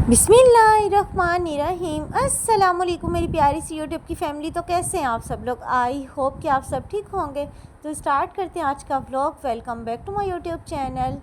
बिस्मिल्लाहिर्रहमानिर्रहीम। अस्सलामुअलैकुम मेरी प्यारी सी यूट्यूब की फ़ैमिली। तो कैसे हैं आप सब लोग? आई होप कि आप सब ठीक होंगे। तो स्टार्ट करते हैं आज का vlog. Welcome back to my YouTube channel.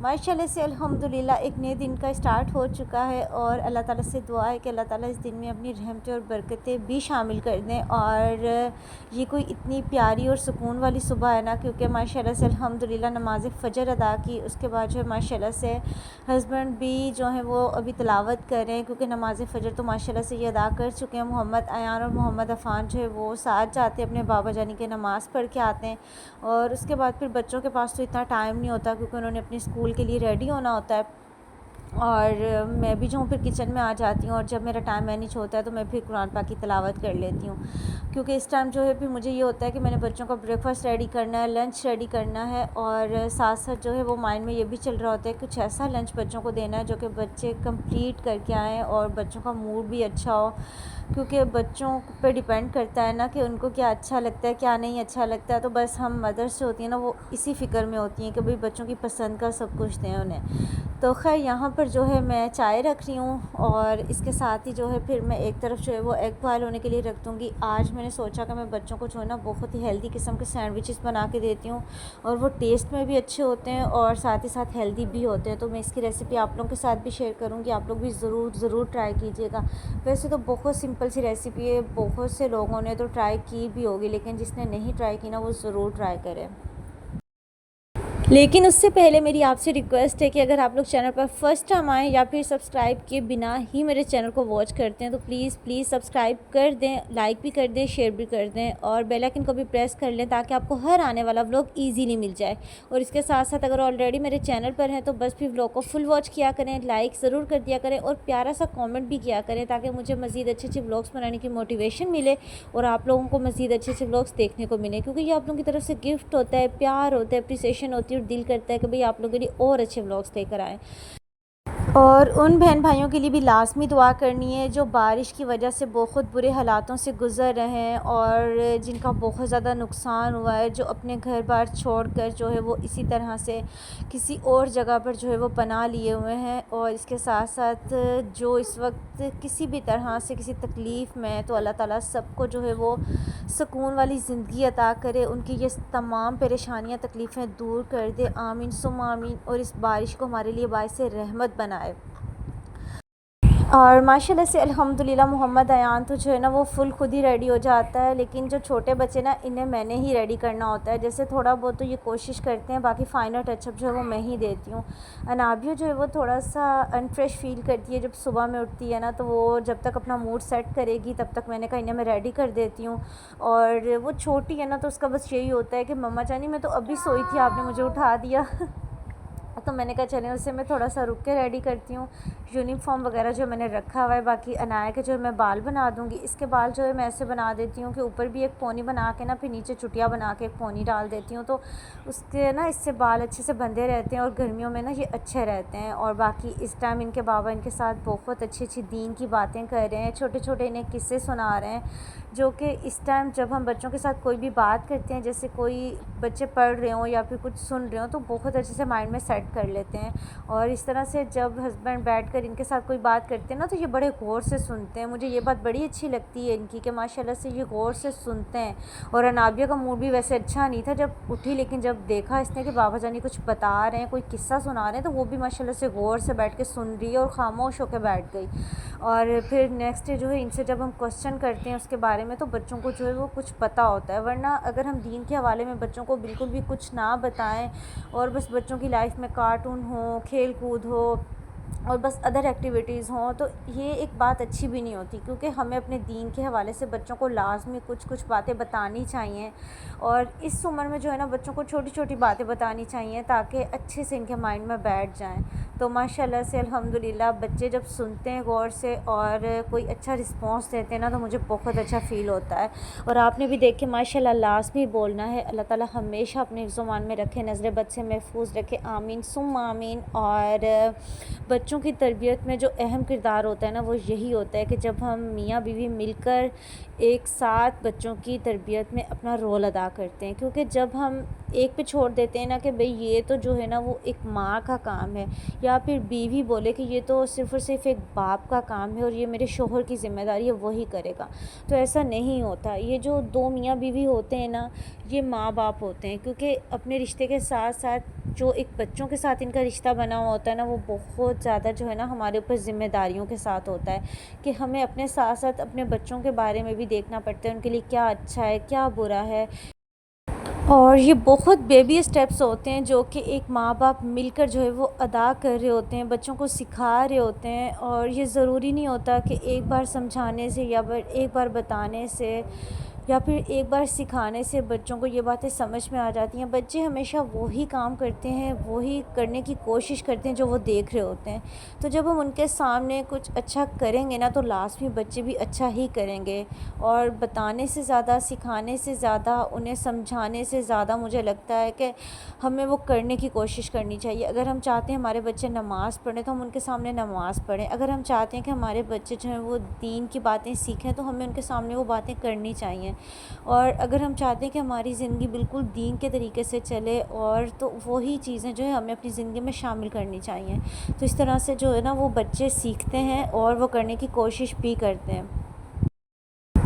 माशाल्लाह से अल्हम्दुलिल्लाह एक नए दिन का स्टार्ट हो चुका है और अल्लाह ताला से दुआ है कि अल्लाह ताला इस दिन में अपनी रहमतें और बरकतें भी शामिल कर दें। और ये कोई इतनी प्यारी और सुकून वाली सुबह है ना, क्योंकि माशाल्लाह से अल्हम्दुलिल्लाह नमाज़ फ़जर अदा की, उसके बाद जो है माशाल्लाह से हस्बैंड भी जो है वो अभी तिलावत कर रहे हैं, क्योंकि नमाज़ फ़जर तो माशाल्लाह से ये अदा कर चुके हैं। मोहम्मद अयान और मोहम्मद अफ़ान जो है वो साथ जाते हैं, अपने बाबा जानी के नमाज़ पढ़ के आते हैं। और उसके बाद फिर बच्चों के पास तो इतना टाइम नहीं होता, क्योंकि उन्होंने अपने स्कूल के लिए रेडी होना होता है। और मैं भी जो हूँ फिर किचन में आ जाती हूँ, और जब मेरा टाइम मैनेज होता है तो मैं फिर कुरान पाक की तिलावत कर लेती हूँ, क्योंकि इस टाइम जो है फिर मुझे ये होता है कि मैंने बच्चों का ब्रेकफास्ट रेडी करना है, लंच रेडी करना है, और साथ साथ जो है वो माइंड में ये भी चल रहा होता है कुछ ऐसा लंच बच्चों को देना है जो कि बच्चे कंप्लीट करके आएँ और बच्चों का मूड भी अच्छा हो, क्योंकि बच्चों पे डिपेंड करता है ना कि उनको क्या अच्छा लगता है क्या नहीं अच्छा लगता है। तो बस हम मदर्स जो होती हैं ना वो इसी फ़िक्र में होती हैं कि भाई बच्चों की पसंद का सब कुछ दें उन्हें। तो खैर यहाँ पर जो है मैं चाय रख रही हूँ, और इसके साथ ही जो है फिर मैं एक तरफ जो है वो एग बॉयल होने के लिए रख दूँगी। आज मैंने सोचा कि मैं बच्चों को जो है ना बहुत ही हेल्दी किस्म के सैंडविचेस बना के देती हूँ, और वो टेस्ट में भी अच्छे होते हैं और साथ ही साथ हेल्दी भी होते हैं। तो मैं इसकी रेसिपी आप लोगों के साथ भी शेयर करूँगी, आप लोग भी ज़रूर ट्राई कीजिएगा। वैसे तो बहुत सिंपल सी रेसिपी है, बहुत से लोगों ने तो ट्राई की भी होगी, लेकिन जिसने नहीं ट्राई की ना वो ज़रूर ट्राई करें। लेकिन उससे पहले मेरी आपसे रिक्वेस्ट है कि अगर आप लोग चैनल पर फर्स्ट टाइम आएँ या फिर सब्सक्राइब किए बिना ही मेरे चैनल को वॉच करते हैं तो प्लीज़ सब्सक्राइब कर दें, लाइक भी कर दें, शेयर भी कर दें, और बेल आइकन को भी प्रेस कर लें ताकि आपको हर आने वाला व्लॉग ईजीली मिल जाए। और इसके साथ साथ अगर ऑलरेडी मेरे चैनल पर हैं तो बस भी व्लॉग को फुल वॉच किया करें, लाइक ज़रूर कर दिया करें, और प्यारा सा कॉमेंट भी किया करें ताकि मुझे मज़ीद अच्छे अच्छे व्लॉग्स बनाने की मोटिवेशन मिले और आप लोगों को मज़ीद अच्छे अच्छे व्लॉग्स देखने को मिले, क्योंकि ये आप लोगों की तरफ से गिफ्ट होता है, प्यार होता है, अप्रिसिएशन होती है, और दिल करता है कि भाई आप लोगों के लिए और अच्छे व्लॉग्स लेकर आएँ। और उन बहन भाइयों के लिए भी लाज़मी दुआ करनी है जो बारिश की वजह से बहुत बुरे हालातों से गुज़र रहे हैं और जिनका बहुत ज़्यादा नुकसान हुआ है, जो अपने घर बार छोड़कर जो है वो इसी तरह से किसी और जगह पर जो है वो पनाह लिए हुए हैं। और इसके साथ साथ जो इस वक्त किसी भी तरह से किसी तकलीफ़ में है, तो अल्लाह ताला सबको जो है वो सुकून वाली ज़िंदगी अता करे, उनकी ये तमाम परेशानियाँ तकलीफ़ें दूर कर दे। आमीन सुम आमीन। और इस बारिश को हमारे लिए बाइस रहमत बनाए। और माशाल्लाह से अल्हम्दुलिल्लाह मोहम्मद अयान तो जो है ना वो फ़ुल खुद ही रेडी हो जाता है, लेकिन जो छोटे बच्चे ना इन्हें मैंने ही रेडी करना होता है। जैसे थोड़ा बहुत तो ये कोशिश करते हैं, बाकी फ़ाइनल टचअप जो है वो मैं ही देती हूँ। अनाबियो जो है वो थोड़ा सा अनफ्रेश फ़ील करती है जब सुबह में उठती है ना, तो वो जब तक अपना मूड सेट करेगी तब तक मैंने कहा इन्हें मैं रेडी कर देती हूँ। और वो छोटी है ना, तो उसका बस यही होता है कि मम्मा जानी मैं तो अभी सोई थी, आपने मुझे उठा दिया। तो मैंने कहा चलें उससे मैं थोड़ा सा रुक के रेडी करती हूँ। यूनिफॉर्म वगैरह जो मैंने रखा हुआ है, बाकी अनाया के जो है मैं बाल बना दूँगी। इसके बाल जो है मैं ऐसे बना देती हूँ कि ऊपर भी एक पोनी बना के ना, फिर नीचे चुटिया बना के एक पोनी डाल देती हूँ, तो उसके ना इससे बाल अच्छे से बंधे रहते हैं और गर्मियों में ना ये अच्छे रहते हैं। और बाकी इस टाइम इनके बाबा इनके साथ बहुत अच्छी अच्छी दीन की बातें कर रहे हैं, छोटे छोटे इन्हें किस्से सुना रहे हैं, जो कि इस टाइम जब हम बच्चों के साथ कोई भी बात करते हैं, जैसे कोई बच्चे पढ़ रहे हों या फिर कुछ सुन रहे हों, तो बहुत अच्छे से माइंड में सेट कर लेते हैं। और इस तरह से जब हस्बैंड बैठकर इनके साथ कोई बात करते हैं ना, तो ये बड़े गौर से सुनते हैं। मुझे ये बात बड़ी अच्छी लगती है इनकी कि माशाल्लाह से ये गौर से सुनते हैं। और अनाबिया का मूड भी वैसे अच्छा नहीं था जब उठी, लेकिन जब देखा इसने कि बाबा जानी कुछ बता रहे हैं, कोई किस्सा सुना रहे हैं, तो वो भी माशाल्लाह से गौर से बैठ के सुन रही है और ख़ामोश होकर बैठ गई। और फिर नेक्स्ट डे जो है इनसे जब हम क्वेश्चन करते हैं उसके बारे में, तो बच्चों को जो है वो कुछ पता होता है। वरना अगर हम दीन के हवाले में बच्चों को बिल्कुल भी कुछ ना बताएं और बस बच्चों की लाइफ में कार्टून हो, खेल कूद हो और बस अदर एक्टिविटीज़ हों, तो ये एक बात अच्छी भी नहीं होती, क्योंकि हमें अपने दीन के हवाले से बच्चों को लाजमी कुछ बातें बतानी चाहिए। और इस उम्र में जो है ना बच्चों को छोटी छोटी बातें बतानी चाहिए ताकि अच्छे से इनके माइंड में बैठ जाएं। तो माशाल्लाह से अल्हम्दुलिल्लाह बच्चे जब सुनते हैं गौर से और कोई अच्छा रिस्पॉन्स देते हैं ना, तो मुझे बहुत अच्छा फ़ील होता है। और आपने भी देख के माशाल्लाह लाज़मी बोलना है, अल्लाह ताला हमेशा अपने ज़ुबान में रखे, नज़र बद से महफूज रखे, आमीन सुम आमीन। और बच्चों की तरबियत में जो अहम किरदार होता है ना, वो यही होता है कि जब हम मियाँ बीवी मिलकर एक साथ बच्चों की तरबियत में अपना रोल अदा करते हैं। क्योंकि जब हम एक पे छोड़ देते हैं ना कि भई ये तो जो है ना वो एक माँ का काम है, या फिर बीवी बोले कि ये तो सिर्फ़ और सिर्फ एक बाप का काम है और ये मेरे शौहर की ज़िम्मेदारी है, वही करेगा। तो ऐसा नहीं होता। ये जो 2 मियाँ बीवी होते हैं ना, ये माँ बाप होते हैं। क्योंकि अपने रिश्ते के साथ साथ जो एक बच्चों के साथ इनका रिश्ता बना हुआ होता है ना, वो बहुत ज़्यादा जो है ना हमारे ऊपर ज़िम्मेदारियों के साथ होता है कि हमें अपने साथ साथ अपने बच्चों के बारे में भी देखना पड़ता है, उनके लिए क्या अच्छा है, क्या बुरा है। और ये बहुत बेबी स्टेप्स होते हैं जो कि एक माँ बाप मिलकर जो है वो अदा कर रहे होते हैं, बच्चों को सिखा रहे होते हैं। और ये ज़रूरी नहीं होता कि एक बार समझाने से या फिर एक बार बताने से या फिर एक बार सिखाने से बच्चों को ये बातें समझ में आ जाती हैं। बच्चे हमेशा वही काम करते हैं, वही करने की कोशिश करते हैं जो वो देख रहे होते हैं। तो जब हम उनके सामने कुछ अच्छा करेंगे ना, तो लास्ट में बच्चे भी अच्छा ही करेंगे। और बताने से ज़्यादा, सिखाने से ज़्यादा, उन्हें समझाने से ज़्यादा मुझे लगता है कि हमें वो करने की कोशिश करनी चाहिए। अगर हम चाहते हैं हमारे बच्चे नमाज़ पढ़ें, तो हम उनके सामने नमाज़ पढ़ें। अगर हम चाहते हैं कि हमारे बच्चे जो हैं वो दीन की बातें सीखें, तो हमें उनके सामने वो बातें करनी चाहिए। और अगर हम चाहते हैं कि हमारी ज़िंदगी बिल्कुल दीन के तरीके से चले, और तो वही चीज़ें जो है हमें अपनी ज़िंदगी में शामिल करनी चाहिए। तो इस तरह से जो है ना वो बच्चे सीखते हैं और वो करने की कोशिश भी करते हैं।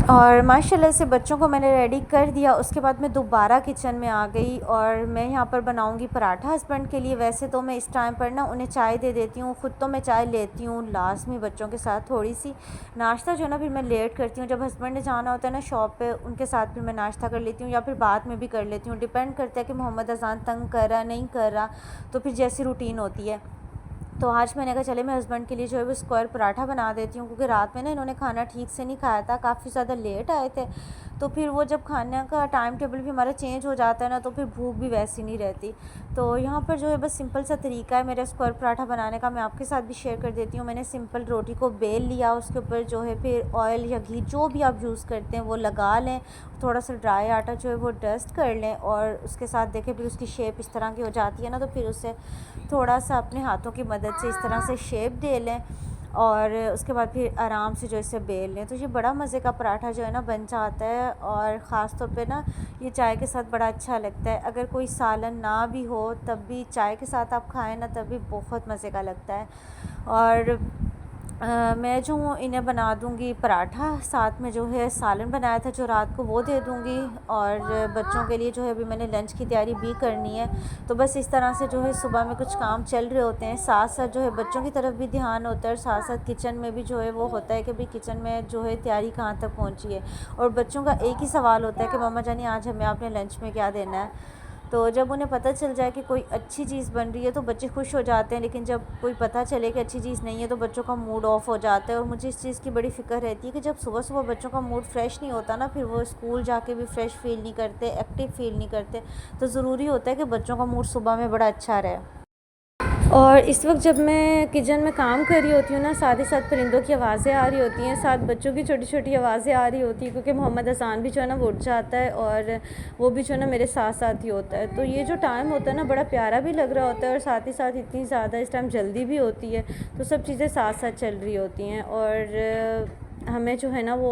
और माशाल्लाह से बच्चों को मैंने रेडी कर दिया। उसके बाद मैं दोबारा किचन में आ गई और मैं यहाँ पर बनाऊँगी पराठा हस्बैंड के लिए। वैसे तो मैं इस टाइम पर ना उन्हें चाय दे देती हूँ, ख़ुद तो मैं चाय लेती हूँ लास्ट में बच्चों के साथ थोड़ी सी। नाश्ता जो है ना फिर मैं लेट करती हूँ, जब हस्बैंड ने जाना होता है ना शॉप पे, उनके साथ फिर मैं नाश्ता कर लेती हूँ या फिर बाद में भी कर लेती हूँ। डिपेंड करता है कि मोहम्मद अज़ान तंग कर रहा नहीं कर रहा, तो फिर जैसी रूटीन होती है। तो आज मैंने कहा चले मैं हस्बैंड के लिए जो है वो स्क्वायर पराठा बना देती हूँ, क्योंकि रात में ना इन्होंने खाना ठीक से नहीं खाया था, काफ़ी ज़्यादा लेट आए थे। तो फिर वो जब खाने का टाइम टेबल भी हमारा चेंज हो जाता है ना, तो फिर भूख भी वैसी नहीं रहती। तो यहाँ पर जो है बस सिंपल सा तरीका है मेरा स्क्वायर पराठा बनाने का, मैं आपके साथ भी शेयर कर देती हूँ। मैंने सिंपल रोटी को बेल लिया, उसके ऊपर जो है फिर ऑयल या घी जो भी आप यूज़ करते हैं वो लगा लें। थोड़ा सा ड्राई आटा जो है वो डस्ट कर लें और उसके साथ देखें फिर उसकी शेप इस तरह की हो जाती है ना, तो फिर उससे थोड़ा सा अपने हाथों की मदद से इस तरह से शेप दे लें और उसके बाद फिर आराम से जो इसे बेल लें। तो ये बड़ा मज़े का पराठा जो है ना बन जाता है और ख़ास तौर पे ना ये चाय के साथ बड़ा अच्छा लगता है। अगर कोई सालन ना भी हो तब भी चाय के साथ आप खाएं ना, तब भी बहुत मज़े का लगता है। और मैं जो हूँ इन्हें बना दूँगी पराठा, साथ में जो है सालन बनाया था जो रात को, वो दे दूँगी। और बच्चों के लिए जो है अभी मैंने लंच की तैयारी भी करनी है। तो बस इस तरह से जो है सुबह में कुछ काम चल रहे होते हैं, साथ साथ जो है बच्चों की तरफ भी ध्यान होता है और साथ साथ किचन में भी जो है वो होता है कि भाई किचन में जो है तैयारी कहाँ तक पहुँची है। और बच्चों का एक ही सवाल होता है कि मम्मा जानी आज हमें आपने लंच में क्या देना है। तो जब उन्हें पता चल जाए कि कोई अच्छी चीज़ बन रही है तो बच्चे खुश हो जाते हैं, लेकिन जब कोई पता चले कि अच्छी चीज़ नहीं है तो बच्चों का मूड ऑफ़ हो जाता है। और मुझे इस चीज़ की बड़ी फ़िक्र रहती है कि जब सुबह सुबह बच्चों का मूड फ्रेश नहीं होता ना, फिर वो स्कूल जाके भी फ्रेश फ़ील नहीं करते, एक्टिव फ़ील नहीं करते। तो ज़रूरी होता है कि बच्चों का मूड सुबह में बड़ा अच्छा रहे। और इस वक्त जब मैं किचन में काम कर रही होती हूँ ना, साथ ही साथ परिंदों की आवाज़ें आ रही होती हैं, साथ बच्चों की छोटी छोटी आवाज़ें आ रही होती हैं, क्योंकि मोहम्मद अज़ान भी जो है ना वो उठ जाता है और वो भी जो है ना मेरे साथ साथ ही होता है। तो ये जो टाइम होता है ना बड़ा प्यारा भी लग रहा होता है और साथ ही साथ इतनी ज़्यादा इस टाइम जल्दी भी होती है। तो सब चीज़ें साथ साथ चल रही होती हैं और हमें जो है ना वो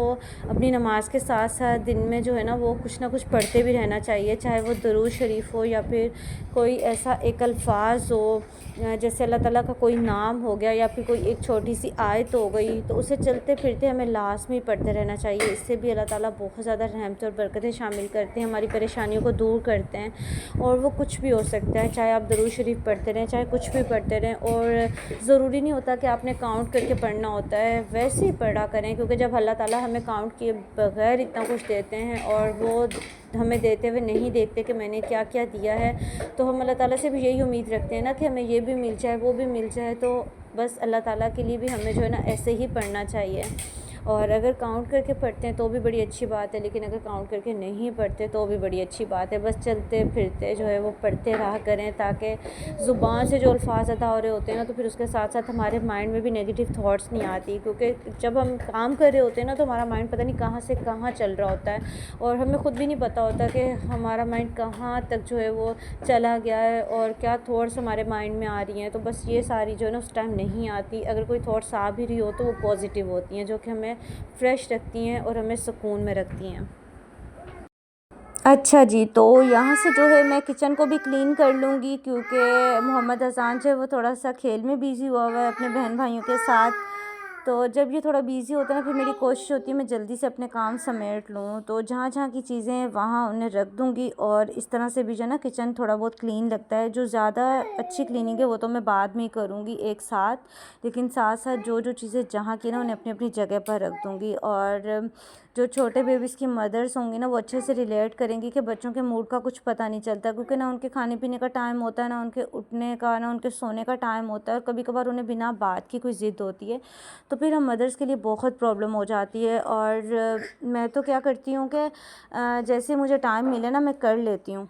अपनी नमाज़ के साथ साथ दिन में जो है ना वो कुछ ना कुछ पढ़ते भी रहना चाहिए, चाहे वो दरूद शरीफ हो या फिर कोई ऐसा एक अल्फाज हो, जैसे अल्लाह ताला का कोई नाम हो गया या फिर कोई एक छोटी सी आयत हो गई, तो उसे चलते फिरते हमें लास्ट में पढ़ते रहना चाहिए। इससे भी अल्लाह ताला बहुत ज़्यादा रहमत और बरकतें शामिल करते हैं, हमारी परेशानियों को दूर करते हैं। और वो कुछ भी हो सकता है, चाहे आप दरूद शरीफ पढ़ते रहें, चाहे कुछ भी पढ़ते रहें। और ज़रूरी नहीं होता कि आपने काउंट करके पढ़ना होता है, वैसे ही पढ़ा करें, क्योंकि जब अल्लाह ताला हमें काउंट किए बगैर इतना कुछ देते हैं और वो हमें देते हुए नहीं देखते कि मैंने क्या क्या दिया है, तो हम अल्लाह ताला से भी यही उम्मीद रखते हैं ना कि हमें ये भी मिल जाए, वो भी मिल जाए। तो बस अल्लाह ताला के लिए भी हमें जो है ना ऐसे ही पढ़ना चाहिए। और अगर काउंट करके पढ़ते हैं तो भी बड़ी अच्छी बात है, लेकिन अगर काउंट करके नहीं पढ़ते तो भी बड़ी अच्छी बात है। बस चलते फिरते जो है वो पढ़ते रहा करें, ताकि ज़ुबान से जो अल्फाज अदा हो रहे होते हैं ना, तो फिर उसके साथ साथ हमारे माइंड में भी नेगेटिव थॉट्स नहीं आती, क्योंकि जब हम काम कर रहे होते हैं ना तो हमारा माइंड पता नहीं कहाँ से कहाँ चल रहा होता है, और हमें ख़ुद भी नहीं पता होता कि हमारा माइंड कहाँ तक जो है वो चला गया है और क्या थॉट्स हमारे माइंड में आ रही हैं। तो बस ये सारी जो है ना उस टाइम नहीं आती। अगर कोई थॉट्स आ भी रही हो तो वो पॉजिटिव होती हैं, जो कि हमें फ्रेश रखती हैं और हमें सुकून में रखती हैं। अच्छा जी, तो यहाँ से जो है मैं किचन को भी क्लीन कर लूँगी, क्योंकि मोहम्मद अज़ान जो है वो थोड़ा-सा खेल में बिज़ी हुआ हुआ है अपने बहन भाइयों के साथ। तो जब ये थोड़ा बिज़ी होता है ना, फिर मेरी कोशिश होती है मैं जल्दी से अपने काम समेट लूँ। तो जहाँ-जहाँ की चीज़ें हैं वहाँ उन्हें रख दूँगी, और इस तरह से भी जो है ना किचन थोड़ा बहुत क्लीन लगता है। जो ज़्यादा अच्छी क्लीनिंग है वो तो मैं बाद में ही करूँगी एक साथ, लेकिन साथ-साथ जो-जो चीज़ें जहाँ की ना उन्हें अपनी-अपनी जगह पर रख दूँगी। और जो छोटे बेबीज़ की मदर्स होंगी ना वो अच्छे से रिलेट करेंगी कि बच्चों के मूड का कुछ पता नहीं चलता, क्योंकि ना उनके खाने पीने का टाइम होता है, ना उनके उठने का, ना उनके सोने का टाइम होता है, और कभी-कभार उन्हें बिना बात की कोई ज़िद होती है, तो फिर हम मदर्स के लिए बहुत प्रॉब्लम हो जाती है। और मैं तो क्या करती हूँ कि जैसे मुझे टाइम मिले ना मैं कर लेती हूँ।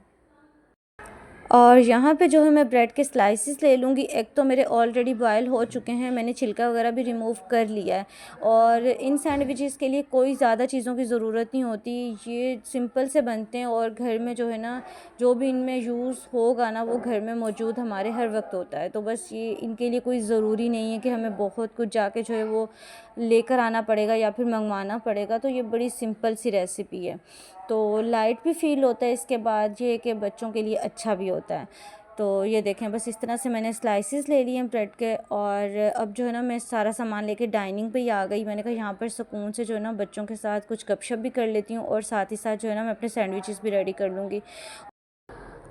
और यहाँ पे जो है मैं ब्रेड के स्लाइसेस ले लूँगी। एग तो मेरे ऑलरेडी बॉयल हो चुके हैं, मैंने छिलका वगैरह भी रिमूव कर लिया है। और इन सैंडविचेस के लिए कोई ज़्यादा चीज़ों की ज़रूरत नहीं होती, ये सिंपल से बनते हैं, और घर में जो है ना जो भी इनमें यूज़ होगा ना वो घर में मौजूद हमारे हर वक्त होता है। तो बस ये इनके लिए कोई ज़रूरी नहीं है कि हमें बहुत कुछ जाके जो है वो लेकर आना पड़ेगा या फिर मंगवाना पड़ेगा। तो ये बड़ी सिंपल सी रेसिपी है, तो लाइट भी फ़ील होता है, इसके बाद ये कि बच्चों के लिए अच्छा भी होता है। तो ये देखें, बस इस तरह से मैंने स्लाइसेस ले लिए हैं ब्रेड के, और अब जो है ना मैं सारा सामान लेके डाइनिंग पे ही आ गई। मैंने कहा यहाँ पर सुकून से जो है ना बच्चों के साथ कुछ गपशप भी कर लेती हूँ, और साथ ही साथ जो है ना मैं अपने सैंडविचेस भी रेडी कर लूँगी।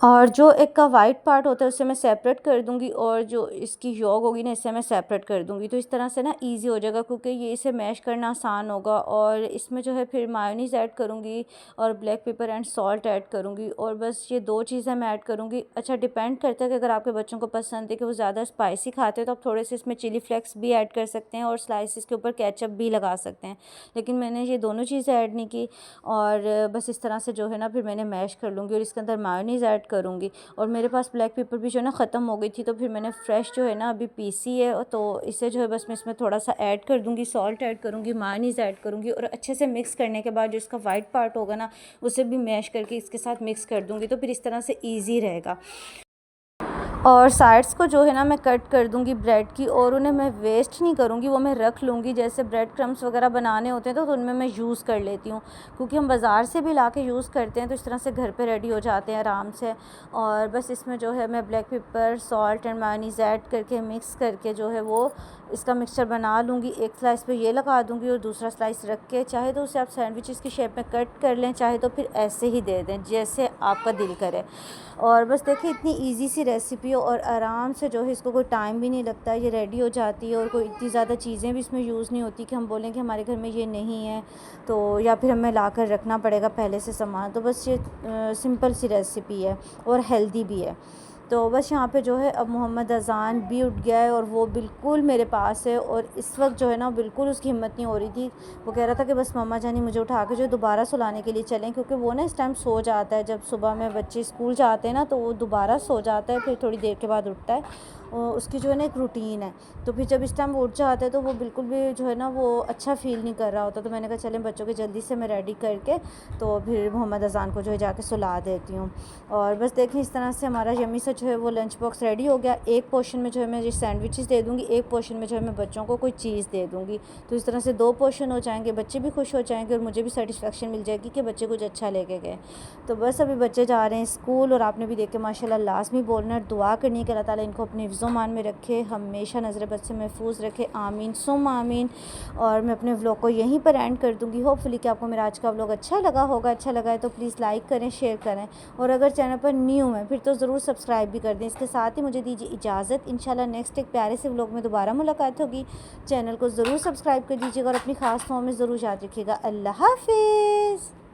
और जो एग का वाइट पार्ट होता है उसे मैं सेपरेट कर दूंगी, और जो इसकी यॉक होगी ना इसे मैं सेपरेट कर दूंगी। तो इस तरह से ना इजी हो जाएगा, क्योंकि ये इसे मैश करना आसान होगा। और इसमें जो है फिर मायोनीज़ ऐड करूंगी और black pepper and salt add करूंगी, और बस ये दो चीज़ें मैं ऐड करूंगी। अच्छा, डिपेंड करता है कि अगर आपके बच्चों को पसंद है कि वो ज़्यादा स्पाइसी खाते हैं तो आप थोड़े से इसमें चिली फ्लेक्स भी ऐड कर सकते हैं, और स्लाइसिस के ऊपर केचप भी लगा सकते हैं, लेकिन मैंने ये दोनों चीज़ें ऐड नहीं की। और बस इस तरह से जो है ना फिर मैंने मैश कर लूँगी, और इसके अंदर मायोनीज़ ऐड करूँगी। और मेरे पास ब्लैक पेपर भी जो है ना ख़त्म हो गई थी, तो फिर मैंने फ्रेश जो है ना अभी पीसी है, तो इसे जो है बस मैं इसमें थोड़ा सा ऐड कर दूँगी, सॉल्ट ऐड करूँगी, मायोनीज़ ऐड करूँगी, और अच्छे से मिक्स करने के बाद जो इसका वाइट पार्ट होगा ना उसे भी मैश करके इसके साथ मिक्स कर दूँगी। तो फिर इस तरह से ईज़ी रहेगा। और साइड्स को जो है ना मैं कट कर दूंगी ब्रेड की, और उन्हें मैं वेस्ट नहीं करूंगी, वो मैं रख लूँगी। जैसे ब्रेड क्रम्स वगैरह बनाने होते हैं तो उनमें मैं यूज़ कर लेती हूँ, क्योंकि हम बाज़ार से भी ला के यूज़ करते हैं, तो इस तरह से घर पे रेडी हो जाते हैं आराम से। और बस इसमें जो है मैं black pepper, salt and mayonnaise add करके मिक्स करके जो है वो इसका मिक्सचर बना लूँगी। एक स्लाइस पे ये लगा दूँगी और दूसरा स्लाइस रख के, चाहे तो उसे आप सैंडविचेस की शेप में कट कर लें, चाहे तो फिर ऐसे ही दे दें जैसे आपका दिल करे। और बस देखिए इतनी इजी सी रेसिपी हो, और आराम से जो है इसको कोई टाइम भी नहीं लगता, ये रेडी हो जाती है, और कोई इतनी ज़्यादा चीज़ें भी इसमें यूज़ नहीं होती कि हम बोलें कि हमारे घर में ये नहीं है तो, या फिर हमें ला कर रखना पड़ेगा पहले से सामान। तो बस ये सिंपल सी रेसिपी है और हेल्दी भी है। तो बस यहाँ पे जो है अब मोहम्मद अज़ान भी उठ गया है, और वो बिल्कुल मेरे पास है, और इस वक्त जो है ना बिल्कुल उसकी हिम्मत नहीं हो रही थी। वो कह रहा था कि बस मम्मा जानी मुझे उठा के जो दोबारा सुलाने के लिए चलें, क्योंकि वो ना इस टाइम सो जाता है। जब सुबह में बच्चे स्कूल जाते हैं ना तो वो दोबारा सो जाता है, फिर थोड़ी देर के बाद उठता है। उसकी जो है ना एक रूटीन है, तो फिर जब इस टाइम वो उठ जाता है तो वो बिल्कुल भी जो है ना वो अच्छा फ़ील नहीं कर रहा होता। तो मैंने कहा चलें बच्चों के जल्दी से मैं रेडी करके तो फिर मोहम्मद अज़ान को जो है जाके सुला देती हूँ। और बस देखें इस तरह से हमारा यम्मी सा जो है वो लंच बॉक्स रेडी हो गया। एक पोर्शन में जो है मैं ये सैंडविचेस दे दूँगी, एक पोर्शन में जो है मैं बच्चों को कोई चीज़ दे दूँगी। तो इस तरह से 2 पोर्शन हो जाएंगे, बच्चे भी खुश हो जाएंगे और मुझे भी सेटिस्फेक्शन मिल जाएगी कि बच्चे कुछ अच्छा लेके गए। तो बस अभी बच्चे जा रहे हैं स्कूल, और आपने भी देखे माशाल्लाह लाजमी बोलना है, दुआ करनी है कि अल्लाह ताला इनको अपने हिफ्ज़-ओ-मान में रखे, हमेशा नज़र बद से महफूज रखे, आमीन सुम्मा आमीन। और मैं अपने व्लॉग को यहीं पर एंड कर दूँगी। होपफुली कि आपको मेरा आज का व्लॉग अच्छा लगा होगा। अच्छा लगा है तो प्लीज़ लाइक करें, शेयर करें, और अगर चैनल पर न्यू हैं फिर तो ज़रूर सब्सक्राइब भी कर दें। इसके साथ ही मुझे दीजिए इजाज़त, इंशाल्लाह नेक्स्ट एक प्यारे से व्लॉग में दोबारा मुलाकात होगी। चैनल को ज़रूर सब्सक्राइब कर दीजिएगा और अपनी ख़ास दुआओं में ज़रूर याद रखिएगा। अल्लाह हाफ़िज़।